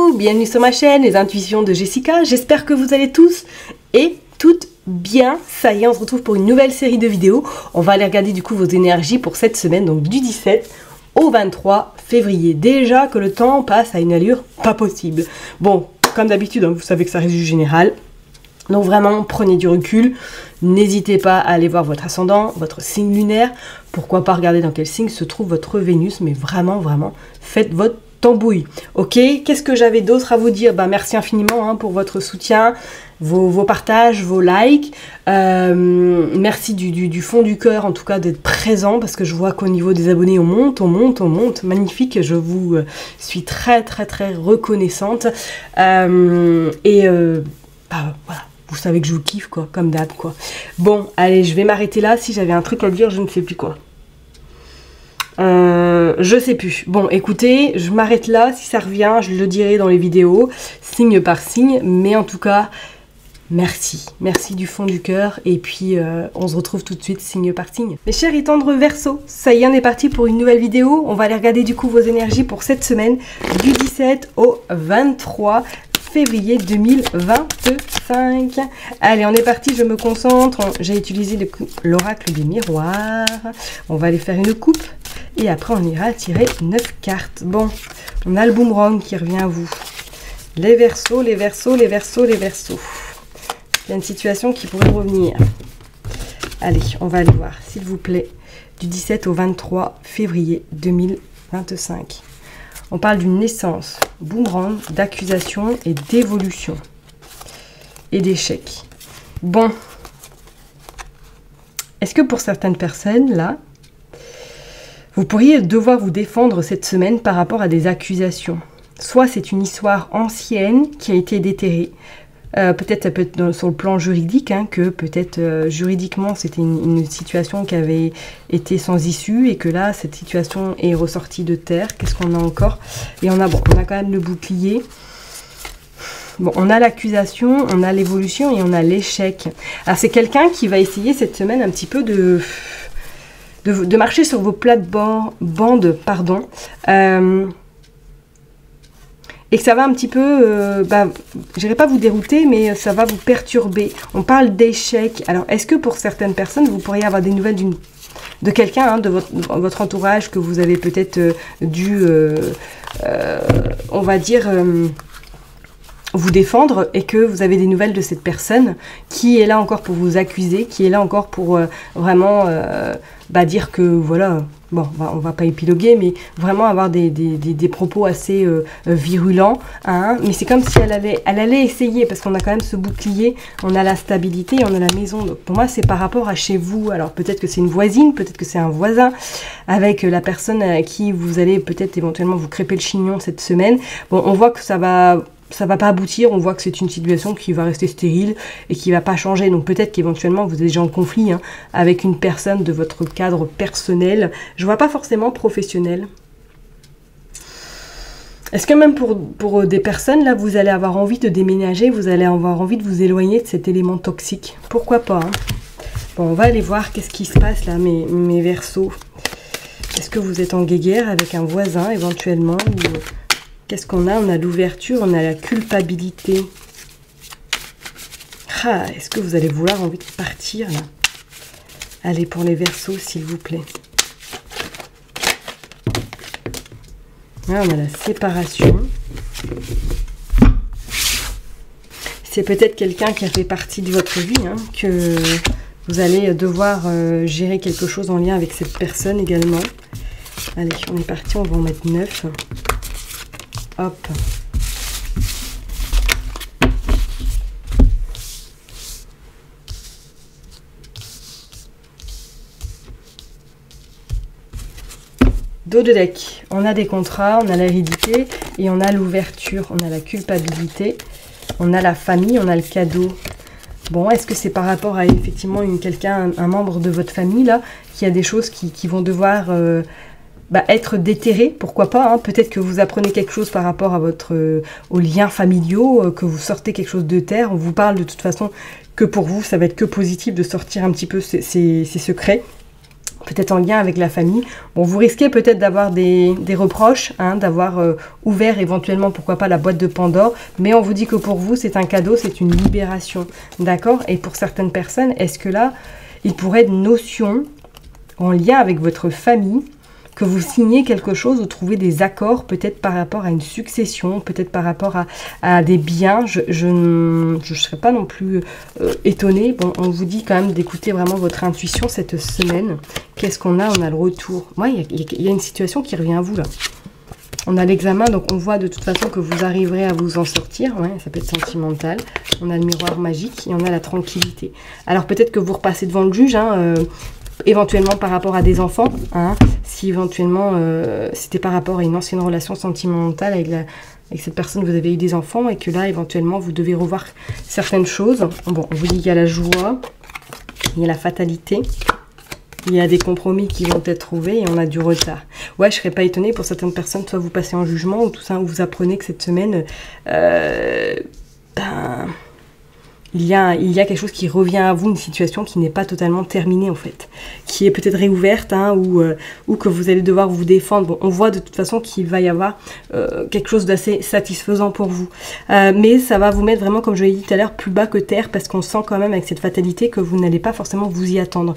Coucou, bienvenue sur ma chaîne, les intuitions de Jessica. J'espère que vous allez tous et toutes bien. Ça y est, on se retrouve pour une nouvelle série de vidéos. On va aller regarder du coup vos énergies pour cette semaine, donc du 17 au 23 février. Déjà que le temps passe à une allure pas possible. Bon, comme d'habitude, hein, vous savez que ça reste du général. Donc vraiment, prenez du recul. N'hésitez pas à aller voir votre ascendant, votre signe lunaire. Pourquoi pas regarder dans quel signe se trouve votre Vénus. Mais vraiment, faites votre tambouille. Ok, qu'est-ce que j'avais d'autre à vous dire? Merci infiniment pour votre soutien, vos partages, vos likes. Merci du fond du cœur, en tout cas, d'être présent, parce que je vois qu'au niveau des abonnés, on monte. Magnifique, je vous suis très reconnaissante. Voilà. Vous savez que je vous kiffe, quoi, comme d'hab, quoi. Bon, allez, je vais m'arrêter là. Si j'avais un truc à dire, je ne sais plus quoi. Je sais plus. Bon, écoutez, je m'arrête là. Si ça revient, je le dirai dans les vidéos, signe par signe. Mais en tout cas, merci. Merci du fond du cœur. Et puis, on se retrouve tout de suite, signe par signe. Mes chers et tendres Verseaux, ça y est, on est parti pour une nouvelle vidéo. On va aller regarder du coup vos énergies pour cette semaine, du 17 au 23 février 2025. Allez, on est parti, je me concentre. J'ai utilisé l'oracle des miroirs. On va aller faire une coupe. Et après, on ira tirer 9 cartes. Bon, on a le boomerang qui revient à vous. Les Verseaux. Il y a une situation qui pourrait revenir. Allez, on va aller voir, s'il vous plaît, du 17 au 23 février 2025. On parle d'une naissance, boomerang, d'accusation et d'évolution. Et d'échec. Bon. Est-ce que pour certaines personnes, là, vous pourriez devoir vous défendre cette semaine par rapport à des accusations? Soit c'est une histoire ancienne qui a été déterrée. Peut-être ça peut être sur le plan juridique, que peut-être juridiquement c'était une situation qui avait été sans issue et que là cette situation est ressortie de terre. Qu'est-ce qu'on a encore? Et on a quand même le bouclier. Bon, on a l'accusation, on a l'évolution et on a l'échec. Alors c'est quelqu'un qui va essayer cette semaine un petit peu de marcher sur vos plates-bandes, pardon. Et que ça va un petit peu, je dirais pas vous dérouter, mais ça va vous perturber. On parle d'échec. Alors, est-ce que pour certaines personnes, vous pourriez avoir des nouvelles de quelqu'un, de votre entourage, que vous avez peut-être dû, on va dire, vous défendre, et que vous avez des nouvelles de cette personne qui est là encore pour vous accuser, qui est là encore pour vraiment dire que, voilà... Bon, on va pas épiloguer, mais vraiment avoir des propos assez virulents. Mais c'est comme si elle allait essayer, parce qu'on a quand même ce bouclier, on a la stabilité, on a la maison. Donc pour moi, c'est par rapport à chez vous. Alors peut-être que c'est une voisine, peut-être que c'est un voisin, avec la personne à qui vous allez peut-être éventuellement vous crêper le chignon cette semaine. Bon, on voit que ça va pas aboutir, on voit que c'est une situation qui va rester stérile et qui va pas changer. Donc peut-être qu'éventuellement vous êtes déjà en conflit avec une personne de votre cadre personnel. Je vois pas forcément professionnel. Est-ce que même pour des personnes, là, vous allez avoir envie de déménager, vous allez avoir envie de vous éloigner de cet élément toxique? Pourquoi pas? Bon, on va aller voir qu'est-ce qui se passe là, mes Verseaux. Est-ce que vous êtes en guéguerre avec un voisin éventuellement ou... Qu'est-ce qu'on a? On a l'ouverture, on a la culpabilité. Est-ce que vous allez vouloir envie de partir là? Allez, pour les Verseaux, s'il vous plaît. Là, on a la séparation. C'est peut-être quelqu'un qui a fait partie de votre vie, que vous allez devoir gérer quelque chose en lien avec cette personne également. Allez, on est parti, on va en mettre 9. Hop. Dos de deck. On a des contrats, on a l'hérédité et on a l'ouverture. On a la culpabilité, on a la famille, on a le cadeau. Bon, est-ce que c'est par rapport à effectivement un membre de votre famille là, qui a des choses qui vont devoir... être déterré, pourquoi pas, peut-être que vous apprenez quelque chose par rapport à aux liens familiaux, que vous sortez quelque chose de terre. On vous parle de toute façon que pour vous, ça va être que positif de sortir un petit peu ces secrets. peut-être en lien avec la famille. Bon, vous risquez peut-être d'avoir des reproches, hein, d'avoir ouvert éventuellement, pourquoi pas, la boîte de Pandore, mais on vous dit que pour vous, c'est un cadeau, c'est une libération, d'accord? Et pour certaines personnes, est-ce que là, il pourrait être une notion en lien avec votre famille, que vous signez quelque chose, vous trouvez des accords, peut-être par rapport à une succession, peut-être par rapport à des biens. Je ne serais pas non plus étonnée. Bon, on vous dit quand même d'écouter vraiment votre intuition cette semaine. Qu'est-ce qu'on a? On a le retour. Ouais, il y a une situation qui revient à vous là. On a l'examen, donc on voit de toute façon que vous arriverez à vous en sortir. Ouais, ça peut être sentimental. On a le miroir magique et on a la tranquillité. Alors peut-être que vous repassez devant le juge, hein, éventuellement par rapport à des enfants, hein, si éventuellement c'était par rapport à une ancienne relation sentimentale avec cette personne, vous avez eu des enfants et que là éventuellement vous devez revoir certaines choses. Bon, on vous dit qu'il y a la joie, il y a la fatalité, il y a des compromis qui vont être trouvés et on a du retard. Ouais, je serais pas étonnée pour certaines personnes, soit vous passez en jugement ou tout ça, ou vous apprenez que cette semaine, il y a quelque chose qui revient à vous, une situation qui n'est pas totalement terminée en fait, qui est peut-être réouverte, hein, ou que vous allez devoir vous défendre. Bon, on voit de toute façon qu'il va y avoir quelque chose d'assez satisfaisant pour vous. Mais ça va vous mettre vraiment, comme je l'ai dit tout à l'heure, plus bas que terre, parce qu'on sent quand même avec cette fatalité que vous n'allez pas forcément vous y attendre.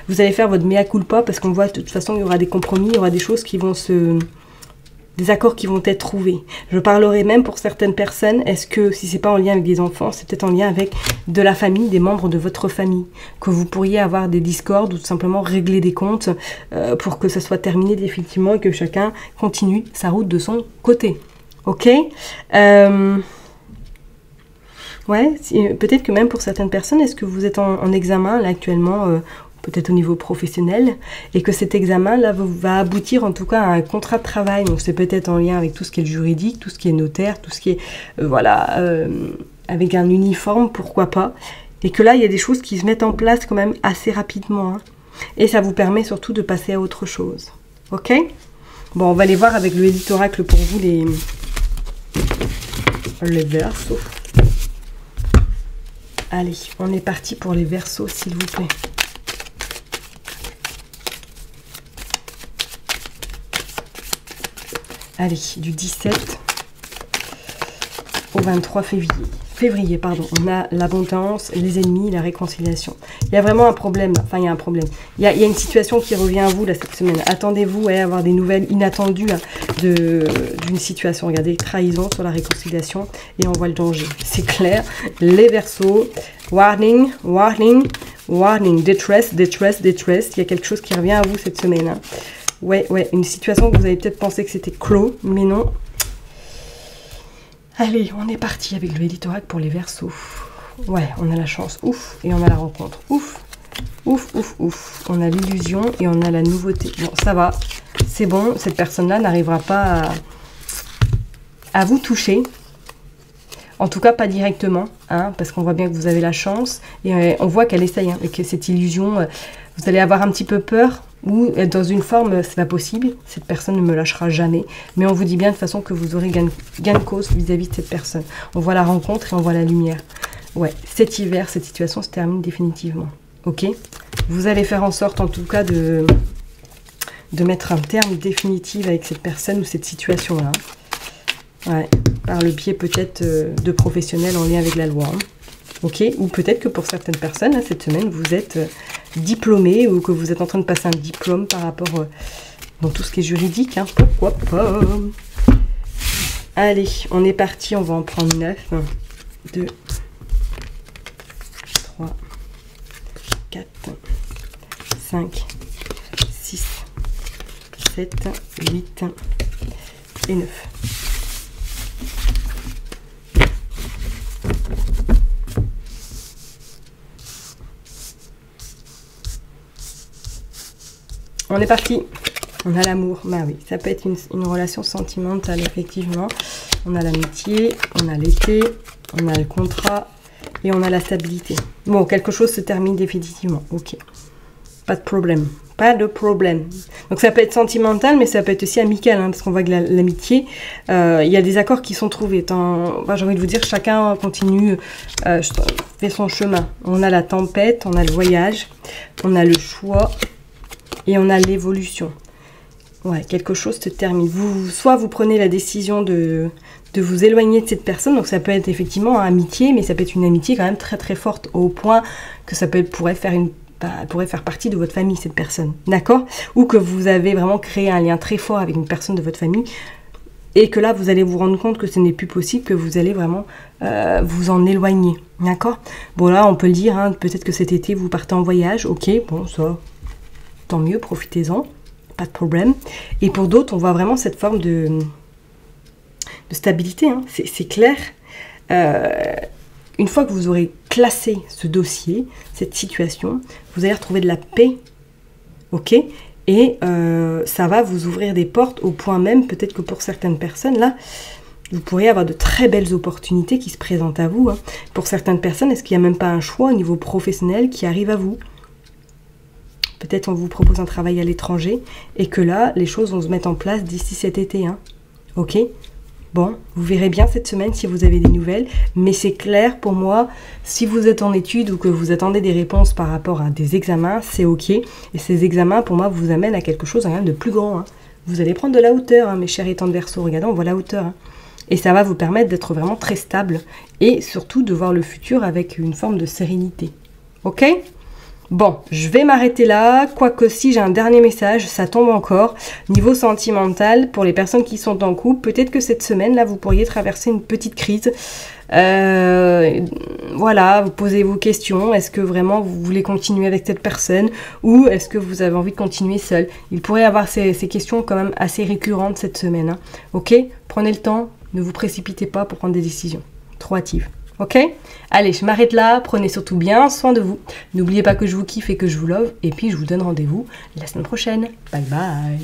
Vous allez faire votre mea culpa, parce qu'on voit de toute façon il y aura des compromis, il y aura des choses qui vont des accords qui vont être trouvés. Je parlerai même pour certaines personnes, est-ce que si c'est pas en lien avec des enfants, c'est peut-être en lien avec de la famille, des membres de votre famille, que vous pourriez avoir des discordes ou tout simplement régler des comptes pour que ça soit terminé définitivement et que chacun continue sa route de son côté. Ok, ouais, peut-être que même pour certaines personnes, est-ce que vous êtes en examen là actuellement peut-être au niveau professionnel, et que cet examen-là va aboutir en tout cas à un contrat de travail. Donc c'est peut-être en lien avec tout ce qui est juridique, tout ce qui est notaire, tout ce qui est, avec un uniforme, pourquoi pas. Et que là, il y a des choses qui se mettent en place quand même assez rapidement. Hein. Et ça vous permet surtout de passer à autre chose. Ok? Bon, on va aller voir avec le Élite Oracle pour vous les Verseaux. Allez, on est parti pour les Verseaux, s'il vous plaît. Allez, du 17 au 23 février, pardon, on a l'abondance, les ennemis, la réconciliation. Il y a vraiment un problème, enfin il y a un problème. Il y a une situation qui revient à vous là cette semaine. Attendez-vous à avoir des nouvelles inattendues d'une situation. Regardez, trahison sur la réconciliation et on voit le danger. C'est clair. Les Verseaux, warning, warning, warning, détresse, détresse, détresse. Il y a quelque chose qui revient à vous cette semaine. Hein. Ouais, une situation que vous avez peut-être pensé que c'était clos, mais non. Allez, on est parti avec le Élite Oracle pour les Verseaux. Ouais, on a la chance, ouf, et on a la rencontre, ouf, ouf, ouf, ouf. On a l'illusion et on a la nouveauté. Bon, ça va, c'est bon, cette personne-là n'arrivera pas à vous toucher. En tout cas, pas directement, hein, parce qu'on voit bien que vous avez la chance. Et on voit qu'elle essaye, hein, avec cette illusion. Vous allez avoir un petit peu peur, ou être dans une forme, c'est pas possible. Cette personne ne me lâchera jamais. Mais on vous dit bien de toute façon que vous aurez gain de cause vis-à-vis de cette personne. On voit la rencontre et on voit la lumière. Ouais, cet hiver, cette situation se termine définitivement. Ok? Vous allez faire en sorte, en tout cas, de mettre un terme définitif avec cette personne ou cette situation-là. Ouais, par le biais peut-être de professionnels en lien avec la loi. Hein. Ok, ou peut-être que pour certaines personnes, hein, cette semaine, vous êtes diplômé ou que vous êtes en train de passer un diplôme par rapport dans tout ce qui est juridique. Hein, pourquoi pas? Allez, on est parti, on va en prendre 9. 1, 2, 3, 4, 5, 6, 7, 8 et 9. On est parti. On a l'amour. Bah oui, ça peut être une relation sentimentale, effectivement. On a l'amitié, on a l'été, on a le contrat et on a la stabilité. Bon, quelque chose se termine définitivement. Ok. Pas de problème. Pas de problème. Donc ça peut être sentimental, mais ça peut être aussi amical, hein, parce qu'on voit que l'amitié, il y a des accords qui sont trouvés. J'ai envie de vous dire, chacun continue, fait son chemin. On a la tempête, on a le voyage, on a le choix. Et on a l'évolution. Ouais, quelque chose se termine. Soit vous prenez la décision de vous éloigner de cette personne, donc ça peut être effectivement une amitié, mais ça peut être une amitié quand même très très forte, au point que ça pourrait faire partie de votre famille, cette personne, d'accord? Ou que vous avez vraiment créé un lien très fort avec une personne de votre famille, et que là, vous allez vous rendre compte que ce n'est plus possible, que vous allez vraiment vous en éloigner, d'accord? Bon là, on peut le dire, hein, peut-être que cet été, vous partez en voyage, ok, bon, ça, tant mieux, profitez-en, pas de problème. Et pour d'autres, on voit vraiment cette forme de stabilité, hein, c'est clair. Une fois que vous aurez classé ce dossier, cette situation, vous allez retrouver de la paix, ok? Et ça va vous ouvrir des portes au point même, peut-être que pour certaines personnes, là, vous pourriez avoir de très belles opportunités qui se présentent à vous. Hein. Pour certaines personnes, est-ce qu'il n'y a même pas un choix au niveau professionnel qui arrive à vous? Peut-être on vous propose un travail à l'étranger et que là, les choses vont se mettre en place d'ici cet été. Hein. Ok? Bon, vous verrez bien cette semaine si vous avez des nouvelles, mais c'est clair pour moi, si vous êtes en études ou que vous attendez des réponses par rapport à des examens, c'est ok. Et ces examens, pour moi, vous amènent à quelque chose de plus grand. Hein. Vous allez prendre de la hauteur, hein, mes chers étangs de Verseau, regardez, on voit la hauteur. Hein. Et ça va vous permettre d'être vraiment très stable et surtout de voir le futur avec une forme de sérénité. Ok ? Bon, je vais m'arrêter là, quoique si j'ai un dernier message, ça tombe encore. Niveau sentimental, pour les personnes qui sont en couple, peut-être que cette semaine, là, vous pourriez traverser une petite crise. Voilà, vous posez vos questions. Est-ce que vraiment vous voulez continuer avec cette personne ou est-ce que vous avez envie de continuer seul? Il pourrait y avoir ces questions quand même assez récurrentes cette semaine. Hein. Ok? Prenez le temps, ne vous précipitez pas pour prendre des décisions trop hâtives. Ok? Allez, je m'arrête là. Prenez surtout bien soin de vous. N'oubliez pas que je vous kiffe et que je vous love. Et puis, je vous donne rendez-vous la semaine prochaine. Bye bye!